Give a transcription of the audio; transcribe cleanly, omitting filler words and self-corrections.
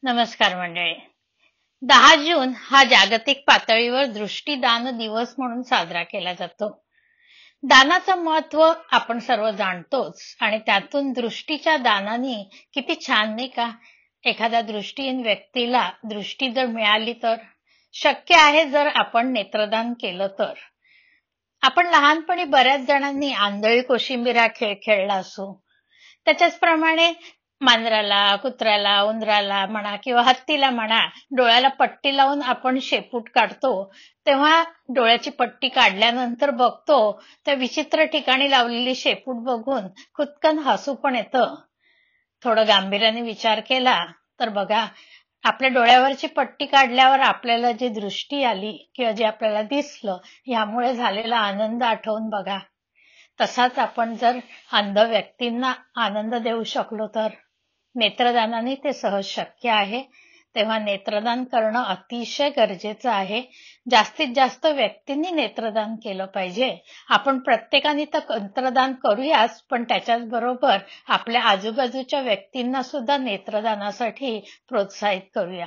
नमस्कार मंडळी. 10 जून हा जागतिक पातळीवर दृष्टीदान दिवस म्हणून साजरा केला जातो. दानाचं महत्त्व आपण सर्व जाणतोच आणि त्यातून दृष्टीच्या दानाने किती छान नाही का? एखाद्या दृष्टीहीन व्यक्तीला दृष्टी जर मिळाली तर शक्य आहे जर आपण नेत्रदान केलं तर. आपण लहानपणी बऱ्याच जणांनी आंधळी कोशिंबीर हा खेळ खेळला असू. त्याच्याचप्रमाणे मांजराला, कुत्र्याला, उंदराला म्हणा किंवा हत्तीला म्हणा, डोळ्याला पट्टी लावून आपण शेपूट काढतो. तेव्हा डोळ्याची पट्टी काढल्यानंतर बघतो, त्या विचित्र ठिकाणी लावलेली शेपूट बघून खुदकन हसू पण येतं. थोडं गांभीर्याने विचार केला तर बघा, आपल्या डोळ्यावरची पट्टी काढल्यावर आपल्याला जी दृष्टी आली किंवा जे आपल्याला दिसलं, यामुळे झालेला आनंद आठवून बघा. तसाच आपण जर अंध व्यक्तींना आनंद देऊ शकलो तर नेत्रदानाने ते सहज शक्य आहे. तेव्हा नेत्रदान करणं अतिशय गरजेचं आहे. जास्तीत जास्त व्यक्तींनी नेत्रदान केलं पाहिजे. आपण प्रत्येकाने तर नेत्रदान करूयाच, पण त्याच्याच बरोबर आपल्या आजूबाजूच्या व्यक्तींना सुद्धा नेत्रदानासाठी प्रोत्साहित करूया.